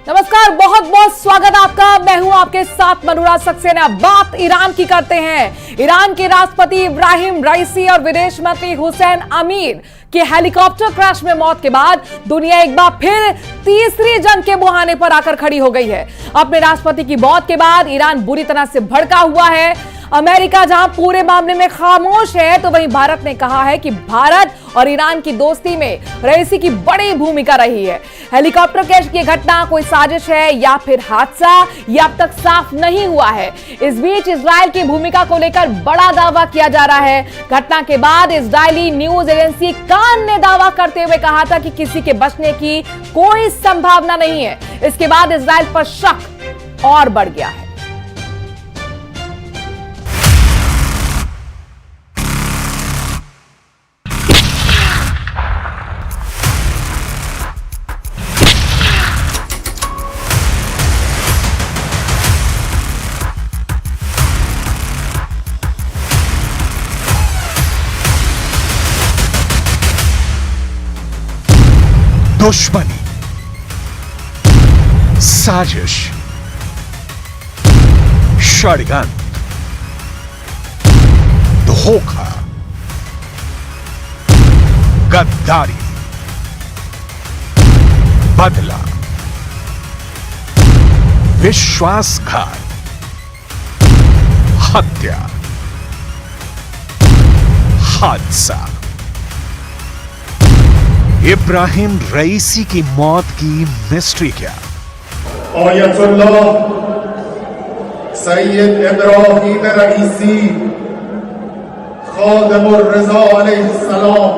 नमस्कार, बहुत बहुत स्वागत आपका। मैं हूं आपके साथ मनोराज सक्सेना। बात ईरान की करते हैं। ईरान के राष्ट्रपति इब्राहिम रईसी और विदेश मंत्री हुसैन अमीर के हेलीकॉप्टर क्रैश में मौत के बाद दुनिया एक बार फिर तीसरी जंग के मुहाने पर आकर खड़ी हो गई है। अपने राष्ट्रपति की मौत के बाद ईरान बुरी तरह से भड़का हुआ है। अमेरिका जहां पूरे मामले में खामोश है, तो वहीं भारत ने कहा है कि भारत और ईरान की दोस्ती में रईसी की बड़ी भूमिका रही है। हेलीकॉप्टर क्रैश की घटना कोई साजिश है या फिर हादसा, यह अब तक साफ नहीं हुआ है। इस बीच इजरायल की भूमिका को लेकर बड़ा दावा किया जा रहा है। घटना के बाद इजरायली न्यूज एजेंसी कान ने दावा करते हुए कहा था कि किसी के बचने की कोई संभावना नहीं है। इसके बाद इजरायल पर शक और बढ़ गया है। दुश्मनी, साजिश, षड्यंत्र, धोखा, गद्दारी, बदला, विश्वासघात, हत्या, हादसा। इब्राहिम रईसी की मौत की मिस्ट्री क्या? आयतुल्लाह सैयद इब्राहिम रईसी खादिमुर रज़ा अलैहिस्सलाम।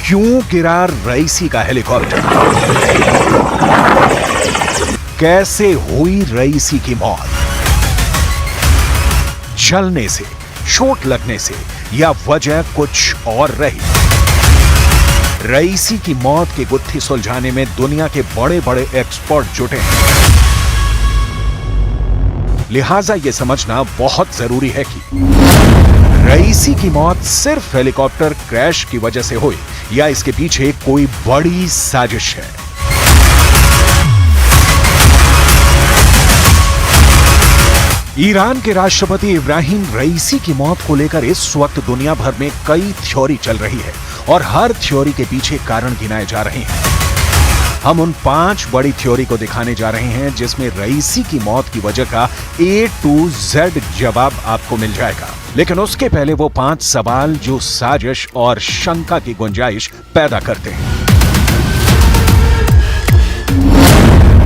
क्यों गिरा रईसी का हेलीकॉप्टर? कैसे हुई रईसी की मौत? जलने से, चोट लगने से, या वजह कुछ और रही? रईसी की मौत की गुत्थी सुलझाने में दुनिया के बड़े बड़े एक्सपर्ट जुटे हैं। लिहाजा यह समझना बहुत जरूरी है कि रईसी की मौत सिर्फ हेलीकॉप्टर क्रैश की वजह से हुई या इसके पीछे कोई बड़ी साजिश है। ईरान के राष्ट्रपति इब्राहिम रईसी की मौत को लेकर इस वक्त दुनिया भर में कई थ्योरी चल रही है और हर थ्योरी के पीछे कारण गिनाए जा रहे हैं। हम उन 5 बड़ी थ्योरी को दिखाने जा रहे हैं जिसमें रईसी की मौत की वजह का A to Z जवाब आपको मिल जाएगा। लेकिन उसके पहले वो 5 सवाल जो साजिश और शंका की गुंजाइश पैदा करते हैं।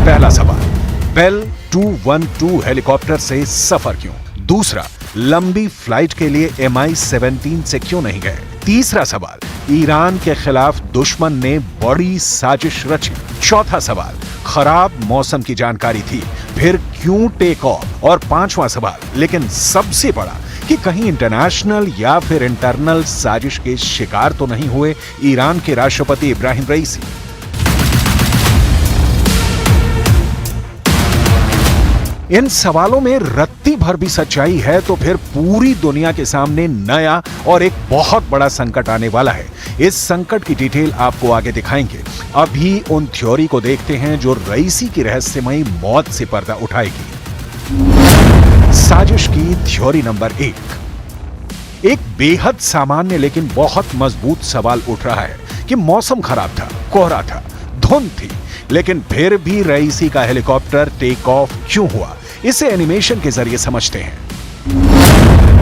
पहला सवाल, बेल 212 हेलीकॉप्टर से सफर क्यों? दूसरा, लंबी फ्लाइट के लिए MI-17 से क्यों नहीं गए? तीसरा सवाल, ईरान के खिलाफ दुश्मन ने बड़ी साजिश रची। चौथा सवाल, खराब मौसम की जानकारी थी, फिर क्यों टेक ऑफ? और पांचवा सवाल, लेकिन सबसे बड़ा, कि कहीं इंटरनेशनल या फिर इंटरनल साजिश के शिकार तो नहीं हुए ईरान के राष्ट्रपति इब्राहिम रईसी? इन सवालों में रत्ती भर भी सच्चाई है तो फिर पूरी दुनिया के सामने नया और एक बहुत बड़ा संकट आने वाला है। इस संकट की डिटेल आपको आगे दिखाएंगे। अभी उन थ्योरी को देखते हैं जो रईसी की रहस्यमयी मौत से पर्दा उठाएगी। साजिश की थ्योरी नंबर 1। एक बेहद सामान्य लेकिन बहुत मजबूत सवाल उठ रहा है कि मौसम खराब था, कोहरा था, धुंध थी, लेकिन फिर भी रईसी का हेलीकॉप्टर टेक ऑफ क्यों हुआ? इसे एनिमेशन के जरिए समझते हैं।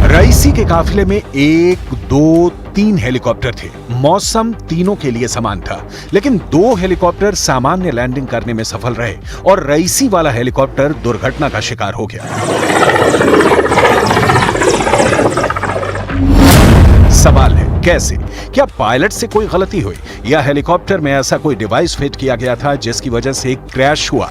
रईसी के काफिले में 1, 2, 3 हेलीकॉप्टर थे। मौसम तीनों के लिए समान था, लेकिन 2 हेलीकॉप्टर सामान्य लैंडिंग करने में सफल रहे और रईसी वाला हेलीकॉप्टर दुर्घटना का शिकार हो गया। सवाल है, कैसे? क्या पायलट से कोई गलती हुई या हेलीकॉप्टर में ऐसा कोई डिवाइस फिट किया गया था जिसकी वजह से क्रैश हुआ?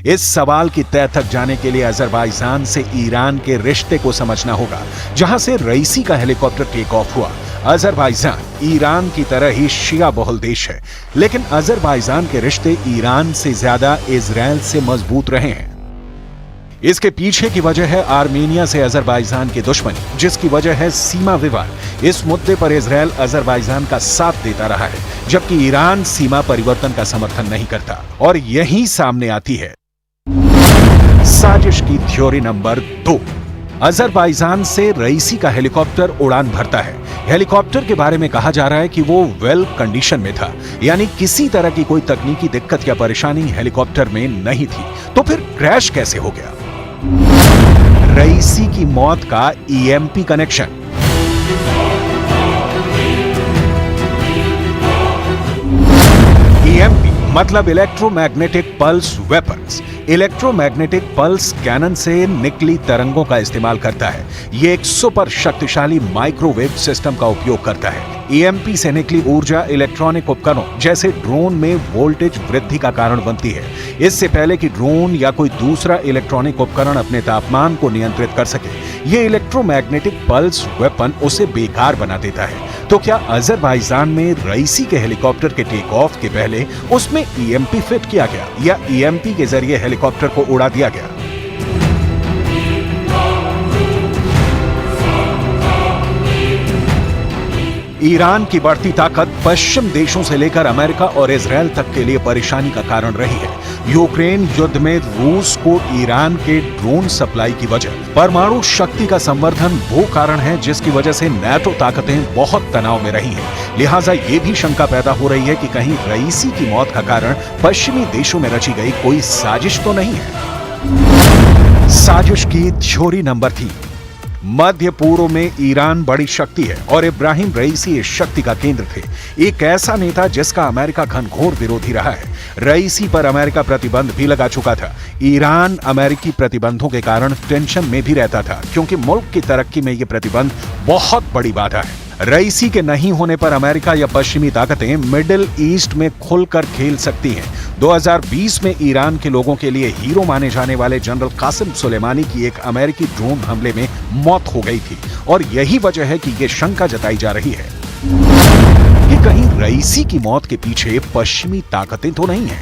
इस सवाल की तह तक जाने के लिए अजरबैजान से ईरान के रिश्ते को समझना होगा, जहां से रईसी का हेलीकॉप्टर टेक ऑफ हुआ। अजरबैजान ईरान की तरह ही शिया बहुल देश है, लेकिन अजरबैजान के रिश्ते ईरान से ज्यादा इजराइल से मजबूत रहे हैं। इसके पीछे की वजह है आर्मेनिया से अजरबैजान की दुश्मनी, जिसकी वजह है सीमा विवाद। इस मुद्दे पर इजरायल अजरबैजान का साथ देता रहा है, जबकि ईरान सीमा परिवर्तन का समर्थन नहीं करता। और यही सामने आती है साजिश की थ्योरी नंबर 2। अजरबैजान से रईसी का हेलीकॉप्टर उड़ान भरता है। हेलीकॉप्टर के बारे में कहा जा रहा है कि वो वेल कंडीशन में था, यानी किसी तरह की कोई तकनीकी दिक्कत या परेशानी हेलीकॉप्टर में नहीं थी। तो फिर क्रैश कैसे हो गया? रईसी की मौत का ईएमपी कनेक्शन। ईएमपी मतलब electromagnetic pulse weapons. Electromagnetic pulse cannon से निकली तरंगों का इस्तेमाल करता है। यह एक सुपर शक्तिशाली माइक्रोवेव सिस्टम का उपयोग करता है। ईएमपी से निकली ऊर्जा इलेक्ट्रॉनिक उपकरणों जैसे ड्रोन में वोल्टेज वृद्धि का कारण बनती है। इससे पहले कि ड्रोन या कोई दूसरा इलेक्ट्रॉनिक उपकरण अपने तापमान को नियंत्रित कर सके, यह इलेक्ट्रोमैग्नेटिक पल्स वेपन उसे बेकार बना देता है। तो क्या अजरबैजान में रईसी के हेलीकॉप्टर के टेक ऑफ के पहले उसमें ईएमपी फिट किया गया या ईएमपी के जरिए हेलीकॉप्टर को उड़ा दिया गया? ईरान की बढ़ती ताकत पश्चिम देशों से लेकर अमेरिका और इजरायल तक के लिए परेशानी का कारण रही है। यूक्रेन युद्ध में रूस को ईरान के ड्रोन सप्लाई की वजह, परमाणु शक्ति का संवर्धन वो कारण है जिसकी वजह से नाटो ताकतें बहुत तनाव में रही हैं। लिहाजा ये भी शंका पैदा हो रही है कि कहीं रईसी की मौत का कारण पश्चिमी देशों में रची गई कोई साजिश तो नहीं है। साजिश की थ्योरी नंबर 3। मध्य पूर्व में ईरान बड़ी शक्ति है और इब्राहिम रईसी इस शक्ति का केंद्र थे। एक ऐसा नेता जिसका अमेरिका घनघोर विरोधी रहा है। रईसी पर अमेरिका प्रतिबंध भी लगा चुका था। ईरान अमेरिकी प्रतिबंधों के कारण टेंशन में भी रहता था, क्योंकि मुल्क की तरक्की में ये प्रतिबंध बहुत बड़ी बाधा है। रईसी के नहीं होने पर अमेरिका या पश्चिमी ताकतें मिडिल ईस्ट में खुलकर खेल सकती हैं। 2020 में ईरान के लोगों के लिए हीरो माने जाने वाले जनरल कासिम सुलेमानी की एक अमेरिकी ड्रोन हमले में मौत हो गई थी, और यही वजह है कि यह शंका जताई जा रही है कि कहीं रईसी की मौत के पीछे पश्चिमी ताकतें तो नहीं हैं।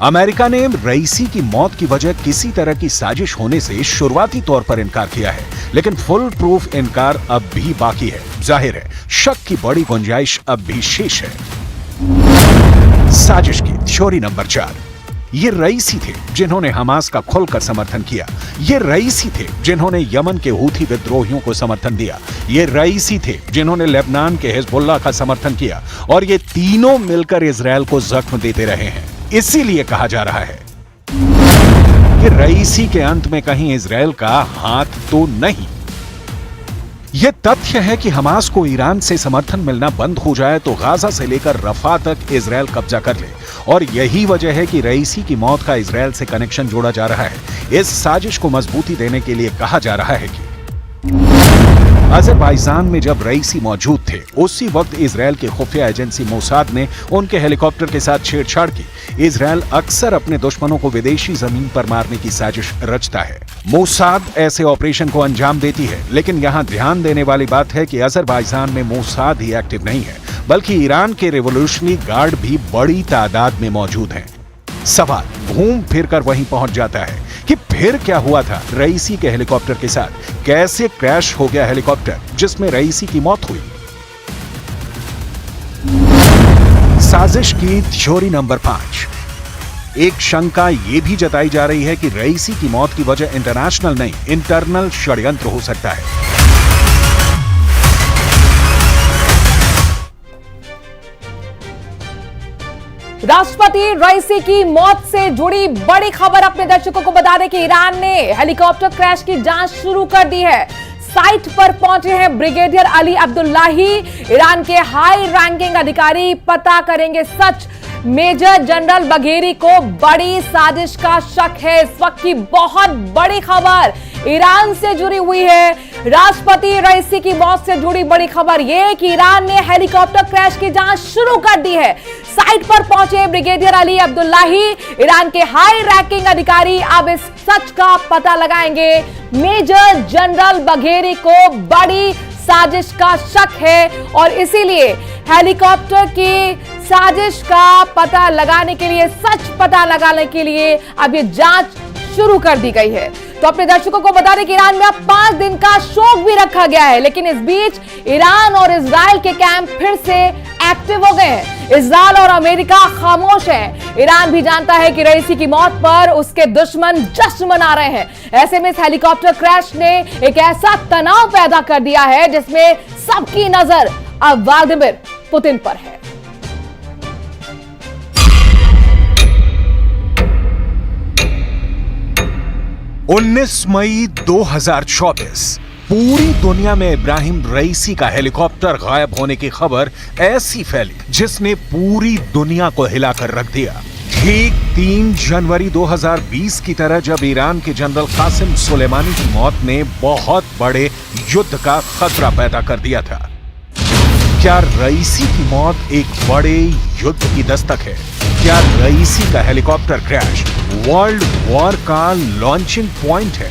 अमेरिका ने रईसी की मौत की वजह किसी तरह की साजिश होने से शुरुआती तौर पर इनकार किया है, लेकिन फुल प्रूफ इनकार अब भी बाकी है। जाहिर है शक की बड़ी गुंजाइश अब भी शेष है। साजिश की थ्योरी नंबर 4। ये रईसी थे जिन्होंने हमास का खुलकर समर्थन किया। ये रईसी थे जिन्होंने यमन के हूथी विद्रोहियों को समर्थन दिया। ये रईसी थे जिन्होंने लेबनान के हिजबुल्लाह का समर्थन किया, और ये तीनों मिलकर इजरायल को जख्म देते रहे हैं। इसीलिए कहा जा रहा है कि रईसी के अंत में कहीं इजरायल का हाथ तो नहीं। यह तथ्य है कि हमास को ईरान से समर्थन मिलना बंद हो जाए तो गाजा से लेकर रफा तक इजरायल कब्जा कर ले, और यही वजह है कि रईसी की मौत का इजरायल से कनेक्शन जोड़ा जा रहा है। इस साजिश को मजबूती देने के लिए कहा जा रहा है कि अजरबैजान में जब रईसी मौजूद थे, उसी वक्त इजरायल की खुफिया एजेंसी मोसाद ने उनके हेलीकॉप्टर के साथ छेड़छाड़ की। इजरायल अक्सर अपने दुश्मनों को विदेशी जमीन पर मारने की साजिश रचता है। मोसाद ऐसे ऑपरेशन को अंजाम देती है, लेकिन यहाँ ध्यान देने वाली बात है कि अजरबैजान में मोसाद ही एक्टिव नहीं है, बल्कि ईरान के रिवोल्यूशनरी गार्ड भी बड़ी तादाद में मौजूद हैं। सवाल घूम फिर कर वहीं पहुंच जाता है कि फिर क्या हुआ था रईसी के हेलीकॉप्टर के साथ? कैसे क्रैश हो गया हेलीकॉप्टर जिसमें रईसी की मौत हुई? साजिश की थ्योरी नंबर 5। एक शंका यह भी जताई जा रही है कि रईसी की मौत की वजह इंटरनेशनल नहीं, इंटरनल षड्यंत्र हो सकता है। राष्ट्रपति रईसी की मौत से जुड़ी बड़ी खबर अपने दर्शकों को बता दें कि ईरान ने हेलीकॉप्टर क्रैश की जांच शुरू कर दी है। साइट पर पहुंचे हैं ब्रिगेडियर अली अब्दुल्लाही, ईरान के हाई रैंकिंग अधिकारी। पता करेंगे सच। मेजर जनरल बघेरी को बड़ी साजिश का शक है। इस वक्त की बहुत बड़ी खबर ईरान से जुड़ी हुई है। राष्ट्रपति रईसी की मौत से जुड़ी बड़ी खबर यह कि ईरान ने हेलीकॉप्टर क्रैश की जांच शुरू कर दी है। साइट पर पहुंचे ब्रिगेडियर अली अब्दुल्लाही, ईरान के हाई रैंकिंग अधिकारी अब इस सच का पता लगाएंगे। मेजर जनरल बघेरी को बड़ी साजिश का शक है, और इसीलिए हेलीकॉप्टर की साजिश का पता लगाने के लिए, सच पता लगाने के लिए अब ये जांच शुरू कर दी गई है। तो अपने दर्शकों को बता दें कि ईरान में अब 5 दिन का शोक भी रखा गया है, लेकिन इस बीच ईरान और इजराइल के कैंप फिर से एक्टिव हो गए हैं। इजराइल और अमेरिका खामोश है। ईरान भी जानता है कि रईसी की मौत पर उसके दुश्मन जश्न मना रहे हैं। ऐसे में इस हेलीकॉप्टर क्रैश ने एक ऐसा तनाव पैदा कर दिया है जिसमें सबकी नजर अब व्लादिमीर पुतिन पर है। 19 मई 2024 पूरी दुनिया में इब्राहिम रईसी का हेलीकॉप्टर गायब होने की खबर ऐसी फैली जिसने पूरी दुनिया को हिलाकर रख दिया। ठीक 3 जनवरी 2020 की तरह जब ईरान के जनरल कासिम सुलेमानी की मौत ने बहुत बड़े युद्ध का खतरा पैदा कर दिया था। क्या रईसी की मौत एक बड़े युद्ध की दस्तक है? क्या रईसी का हेलीकॉप्टर क्रैश वर्ल्ड वॉर का लॉन्चिंग पॉइंट है?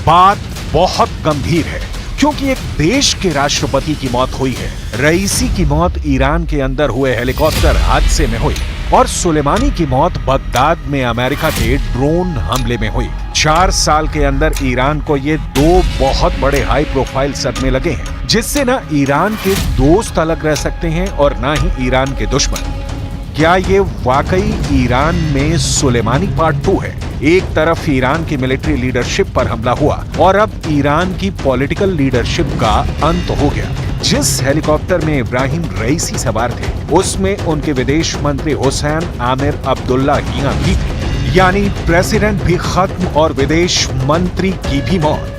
बात बहुत गंभीर है क्योंकि एक देश के राष्ट्रपति की मौत हुई है। रईसी की मौत ईरान के अंदर हुए हेलीकॉप्टर हादसे में हुई और सुलेमानी की मौत बगदाद में अमेरिका के ड्रोन हमले में हुई। 4 साल के अंदर ईरान को ये 2 बहुत बड़े हाई प्रोफाइल सदमे लगे हैं, जिससे ना ईरान के दोस्त अलग रह सकते हैं और ना ही ईरान के दुश्मन। क्या ये वाकई ईरान में सुलेमानी पार्ट 2 है? एक तरफ ईरान की मिलिट्री लीडरशिप पर हमला हुआ और अब ईरान की पॉलिटिकल लीडरशिप का अंत हो गया। जिस हेलीकॉप्टर में इब्राहिम रईसी सवार थे उसमें उनके विदेश मंत्री हुसैन आमिर अब्दुल्लाहियां भी थे, यानी प्रेसिडेंट भी खत्म और विदेश मंत्री की भी मौत।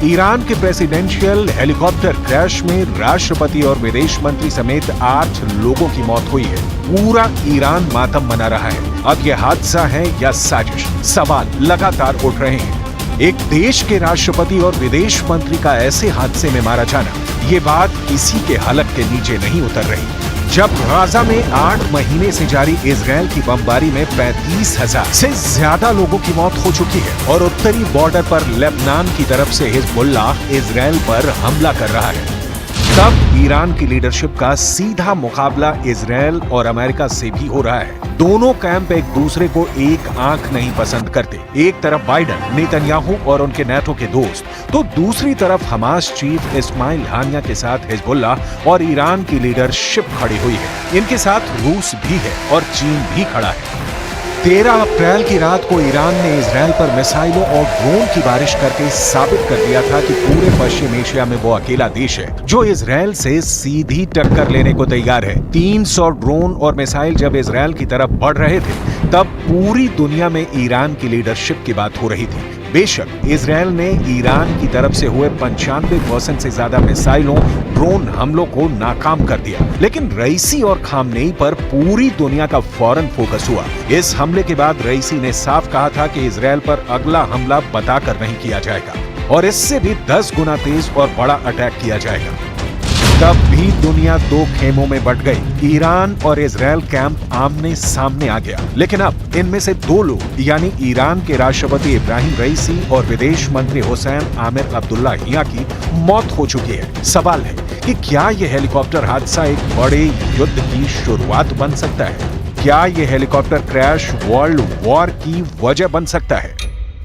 ईरान के प्रेसिडेंशियल हेलीकॉप्टर क्रैश में राष्ट्रपति और विदेश मंत्री समेत 8 लोगों की मौत हुई है। पूरा ईरान मातम मना रहा है। अब यह हादसा है या साजिश? सवाल लगातार उठ रहे हैं। एक देश के राष्ट्रपति और विदेश मंत्री का ऐसे हादसे में मारा जाना, ये बात किसी के हलक के नीचे नहीं उतर रही। जब गाजा में 8 महीने से जारी इजराइल की बमबारी में 35,000 से ज्यादा लोगों की मौत हो चुकी है और उत्तरी बॉर्डर पर लेबनान की तरफ से हिजबुल्लाह इजराइल पर हमला कर रहा है, तब ईरान की लीडरशिप का सीधा मुकाबला इजराइल और अमेरिका से भी हो रहा है। दोनों कैंप एक दूसरे को एक आंख नहीं पसंद करते। एक तरफ बाइडन, नेतन्याहू और उनके नेटो के दोस्त, तो दूसरी तरफ हमास चीफ इस्माइल हानिया के साथ हिजबुल्लाह और ईरान की लीडरशिप खड़ी हुई है। इनके साथ रूस भी है और चीन भी खड़ा है। 13 अप्रैल की रात को ईरान ने इजराइल पर मिसाइलों और ड्रोन की बारिश करके साबित कर दिया था कि पूरे पश्चिम एशिया में वो अकेला देश है जो इजराइल से सीधी टक्कर लेने को तैयार है। 300 ड्रोन और मिसाइल जब इजराइल की तरफ बढ़ रहे थे तब पूरी दुनिया में ईरान की लीडरशिप की बात हो रही थी। बेशक इजराइल ने ईरान की तरफ से हुए 95% से ज्यादा मिसाइलों, ड्रोन हमलों को नाकाम कर दिया, लेकिन रईसी और खामनेई पर पूरी दुनिया का फौरन फोकस हुआ। इस हमले के बाद रईसी ने साफ कहा था कि इजराइल पर अगला हमला बताकर नहीं किया जाएगा और इससे भी 10 गुना तेज और बड़ा अटैक किया जाएगा। तब भी दुनिया 2 खेमों में बंट गई। ईरान और इजराइल कैंप आमने सामने आ गया, लेकिन अब इनमें से 2 लोग यानी ईरान के राष्ट्रपति इब्राहिम रईसी और विदेश मंत्री हुसैन आमिर अब्दुल्लाहियां की मौत हो चुकी है। सवाल है कि क्या यह हेलीकॉप्टर हादसा एक बड़े युद्ध की शुरुआत बन सकता है? क्या यह हेलीकॉप्टर क्रैश वर्ल्ड वॉर की वजह बन सकता है?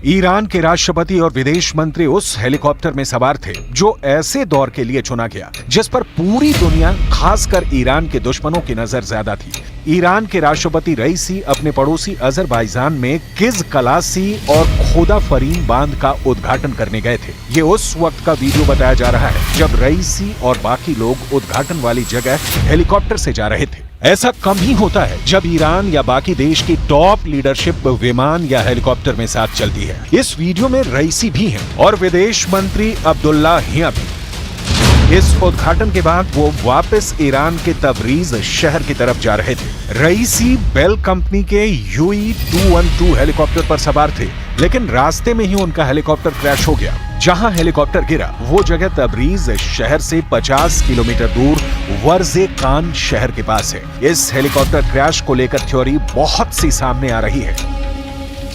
ईरान के राष्ट्रपति और विदेश मंत्री उस हेलीकॉप्टर में सवार थे जो ऐसे दौर के लिए चुना गया जिस पर पूरी दुनिया, खासकर ईरान के दुश्मनों की नजर ज्यादा थी। ईरान के राष्ट्रपति रईसी अपने पड़ोसी अजरबैजान में किज कलासी और खोदा फरीन बांध का उद्घाटन करने गए थे। ये उस वक्त का वीडियो बताया जा रहा है जब रईसी और बाकी लोग उद्घाटन वाली जगह हेलीकॉप्टर से जा रहे थे। ऐसा कम ही होता है जब ईरान या बाकी देश की टॉप लीडरशिप विमान या हेलीकॉप्टर में साथ चलती है। इस वीडियो में रईसी भी हैं और विदेश मंत्री अब्दुल्लाहियां भी। इस उद्घाटन के बाद वो वापस ईरान के तबरीज शहर की तरफ जा रहे थे। रईसी बेल कंपनी के UE-212 हेलीकॉप्टर पर सवार थे, लेकिन रास्ते में ही उनका हेलीकॉप्टर क्रैश हो गया। जहां हेलीकॉप्टर गिरा वो जगह तबरीज शहर से 50 किलोमीटर दूर वर्जे कान शहर के पास है। इस हेलीकॉप्टर क्रैश को लेकर थ्योरी बहुत सी सामने आ रही है।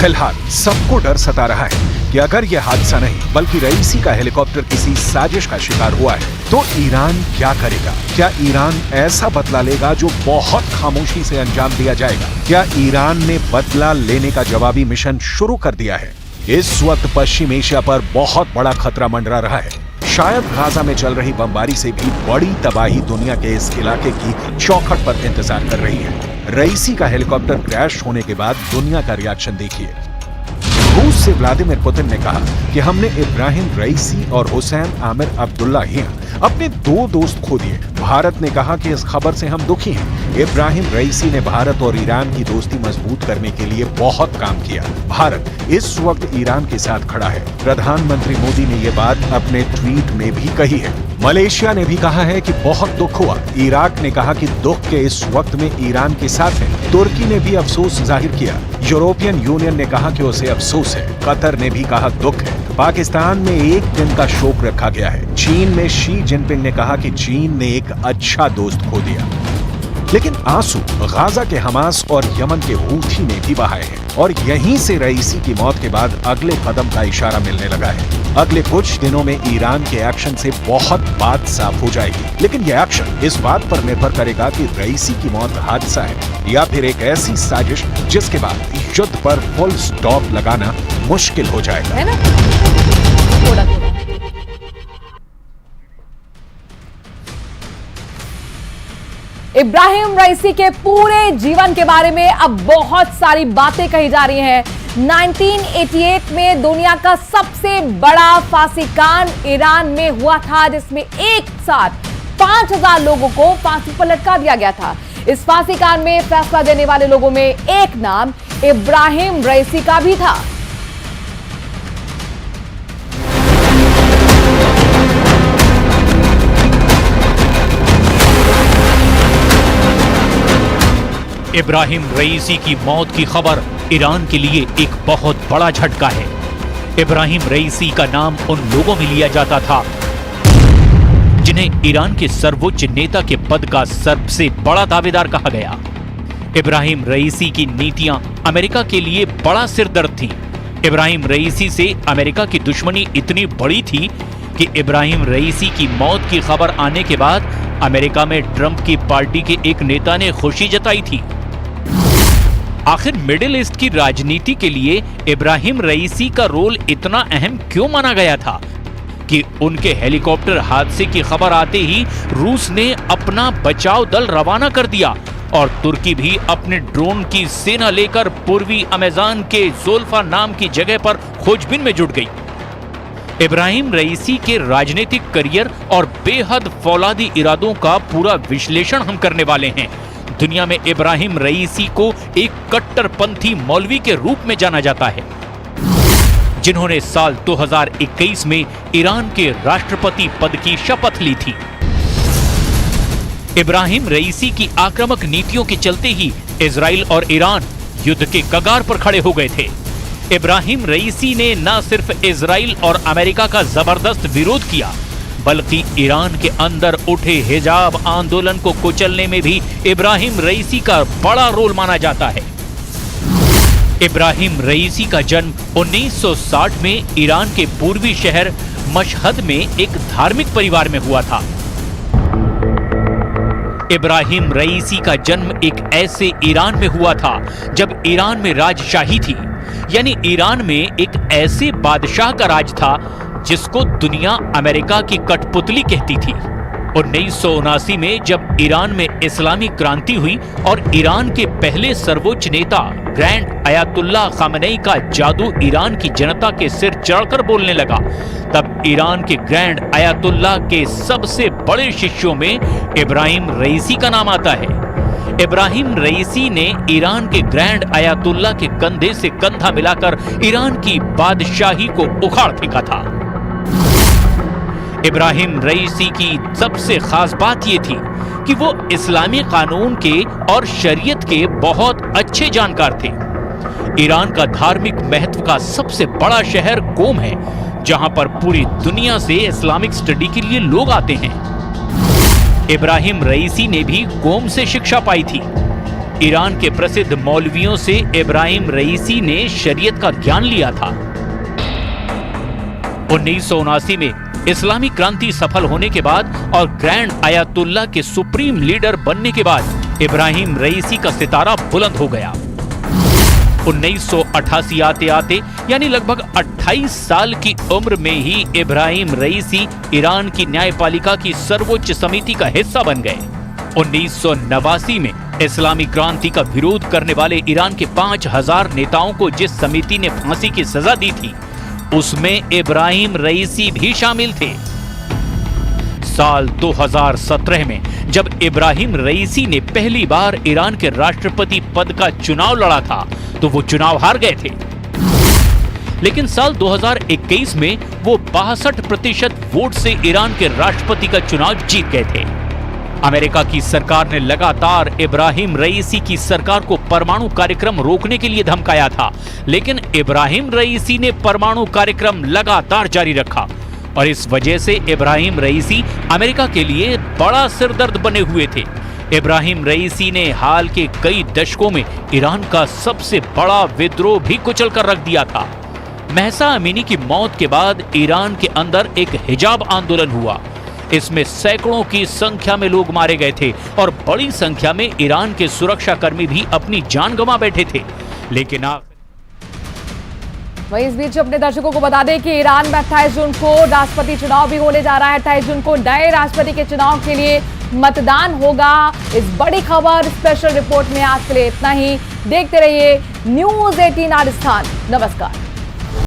फिलहाल सबको डर सता रहा है कि अगर ये हादसा नहीं बल्कि रईसी का हेलीकॉप्टर किसी साजिश का शिकार हुआ है तो ईरान क्या करेगा। क्या ईरान ऐसा बदला लेगा जो बहुत खामोशी से अंजाम दिया जाएगा। क्या ईरान ने बदला लेने का जवाबी मिशन शुरू कर दिया है। इस वक्त पश्चिम एशिया पर बहुत बड़ा खतरा मंडरा रहा है। शायद गाजा में चल रही बमबारी से भी बड़ी तबाही दुनिया के इस इलाके की चौखट पर इंतजार कर रही है। रईसी का हेलीकॉप्टर क्रैश होने के बाद दुनिया का रिएक्शन देखिए। रूस से व्लादिमीर पुतिन ने कहा कि हमने इब्राहिम रईसी और हुसैन आमिर अब्दुल्लाहियान अपने 2 दोस्त खो दिए। भारत ने कहा कि इस खबर से हम दुखी हैं। इब्राहिम रईसी ने भारत और ईरान की दोस्ती मजबूत करने के लिए बहुत काम किया। भारत इस वक्त ईरान के साथ खड़ा है। प्रधानमंत्री मोदी ने ये बात अपने ट्वीट में भी कही है। मलेशिया ने भी कहा है कि बहुत दुख हुआ। इराक ने कहा कि दुख के इस वक्त में ईरान के साथ है। तुर्की ने भी अफसोस जाहिर किया। यूरोपियन यूनियन ने कहा कि उसे अफसोस है। कतर ने भी कहा दुख है। पाकिस्तान में 1 दिन का शोक रखा गया है। चीन में शी जिनपिंग ने कहा कि चीन ने एक अच्छा दोस्त खो दिया। लेकिन आंसू गाजा के हमास और यमन के हूथी ने भी बहाए हैं और यहीं से रईसी की मौत के बाद अगले कदम का इशारा मिलने लगा है। अगले कुछ दिनों में ईरान के एक्शन से बहुत बात साफ हो जाएगी। लेकिन यह एक्शन इस बात पर निर्भर करेगा कि रईसी की मौत हादसा है या फिर एक ऐसी साजिश जिसके बाद युद्ध पर फुल स्टॉप लगाना मुश्किल हो जाएगा। है ना? थोड़ा थोड़ा इब्राहिम रईसी के पूरे जीवन के बारे में अब बहुत सारी बातें कही जा रही हैं। 1988 में दुनिया का सबसे बड़ा फांसी कांड ईरान में हुआ था जिसमें एक साथ 5000 लोगों को फांसी पर लटका दिया गया था। इस फांसी कांड में फैसला देने वाले लोगों में एक नाम इब्राहिम रईसी का भी था। इब्राहिम रईसी की मौत की खबर ईरान के लिए एक बहुत बड़ा झटका है। इब्राहिम रईसी का नाम उन लोगों में लिया जाता था जिन्हें ईरान के सर्वोच्च नेता के पद का सबसे बड़ा दावेदार कहा गया। इब्राहिम रईसी की नीतियां अमेरिका के लिए बड़ा सिरदर्द थीं। इब्राहिम रईसी से अमेरिका की दुश्मनी इतनी बड़ी थी कि इब्राहिम रईसी की मौत की खबर आने के बाद अमेरिका में ट्रंप की पार्टी के एक नेता ने खुशी जताई थी। आखिर मिडिल ईस्ट की राजनीति के लिए इब्राहिम रईसी का रोल इतना अहम क्यों माना गया था कि उनके हेलीकॉप्टर हादसे की खबर आते ही रूस ने अपना बचाव दल रवाना कर दिया और तुर्की भी अपने ड्रोन की सेना लेकर पूर्वी अमेज़न के ज़ोल्फा नाम की जगह पर खोजबीन में जुट गई। इब्राहिम रईसी के राजनीतिक करियर और बेहद फौलादी इरादों का पूरा विश्लेषण हम करने वाले हैं। दुनिया में इब्राहिम रईसी को एक कट्टरपंथी मौलवी के रूप में जाना जाता है जिन्होंने साल 2021 में ईरान के राष्ट्रपति पद की शपथ ली थी। इब्राहिम रईसी की आक्रामक नीतियों के चलते ही इजराइल और ईरान युद्ध के कगार पर खड़े हो गए थे। इब्राहिम रईसी ने न सिर्फ इजराइल और अमेरिका का जबरदस्त विरोध किया बल्कि ईरान के अंदर उठे हिजाब आंदोलन को कुचलने में भी इब्राहिम रईसी का बड़ा रोल माना जाता है। इब्राहिम रईसी का जन्म 1960 में ईरान के पूर्वी शहर मशहद में एक धार्मिक परिवार में हुआ था। इब्राहिम रईसी का जन्म एक ऐसे ईरान में हुआ था जब ईरान में राजशाही थी, यानी ईरान में एक ऐसे बादशाह का राज था जिसको दुनिया अमेरिका की कठपुतली कहती थी। 1979 में जब ईरान में इस्लामी क्रांति हुई और ईरान के पहले सर्वोच्च नेता ग्रैंड अयातुल्लाह खामेनी का जादू ईरान की जनता के सिर चढ़कर बोलने लगा, तब ईरान के ग्रैंड अयातुल्लाह के सबसे बड़े शिष्यों में इब्राहिम रईसी का नाम आता है। इब्राहिम रईसी ने ईरान के ग्रैंड अयातुल्लाह के कंधे से कंधा मिलाकर ईरान की बादशाही को उखाड़ फेंका था। इब्राहिम रईसी की सबसे खास बात यह थी कि वो इस्लामी कानून के और शरीयत के बहुत अच्छे जानकार थे। ईरान का धार्मिक महत्व का सबसे बड़ा शहर कोम है, जहां पर पूरी दुनिया से इस्लामिक स्टडी के लिए लोग आते हैं। इब्राहिम रईसी ने भी कोम से शिक्षा पाई थी। ईरान के प्रसिद्ध मौलवियों से इब्राहिम रईसी ने शरीयत का ज्ञान लिया था। 1979 में इस्लामी क्रांति सफल होने के बाद और ग्रैंड आयतुल्लाह के सुप्रीम लीडर बनने के बाद इब्राहिम रईसी का सितारा बुलंद हो गया। 1988 आते आते यानी लगभग 28 साल की उम्र में ही इब्राहिम रईसी ईरान की न्यायपालिका की सर्वोच्च समिति का हिस्सा बन गए। 1989 में इस्लामी क्रांति का विरोध करने वाले ईरान के 5000 नेताओं को जिस समिति ने फांसी की सजा दी थी, उसमें इब्राहिम रईसी भी शामिल थे। साल 2017 में जब इब्राहिम रईसी ने पहली बार ईरान के राष्ट्रपति पद का चुनाव लड़ा था, तो वो चुनाव हार गए थे। लेकिन साल 2021 में वो 62% वोट से ईरान के राष्ट्रपति का चुनाव जीत गए थे। अमेरिका की सरकार ने लगातार इब्राहिम रईसी की सरकार को परमाणु कार्यक्रम रोकने के लिए धमकाया था, लेकिन इब्राहिम रईसी ने परमाणु कार्यक्रम लगातार जारी रखा और इस वजह से इब्राहिम रईसी अमेरिका के लिए बड़ा सिरदर्द बने हुए थे। इब्राहिम रईसी ने हाल के कई दशकों में ईरान का सबसे बड़ा विद्रोह भी कुचल कर रख दिया था। महसा अमीनी की मौत के बाद ईरान के अंदर एक हिजाब आंदोलन हुआ। इसमें सैकड़ों की संख्या में लोग मारे गए थे और बड़ी संख्या में ईरान के सुरक्षाकर्मी भी अपनी जान गंवा बैठे थे। लेकिन वहीं इस बीच अपने दर्शकों को बता दें कि ईरान में 28 जून को राष्ट्रपति चुनाव भी होने जा रहा है। 28 जून को नए राष्ट्रपति के चुनाव के लिए मतदान होगा। इस बड़ी खबर स्पेशल रिपोर्ट में आज के लिए इतना ही। देखते रहिए न्यूज़ 18 राजस्थान। नमस्कार।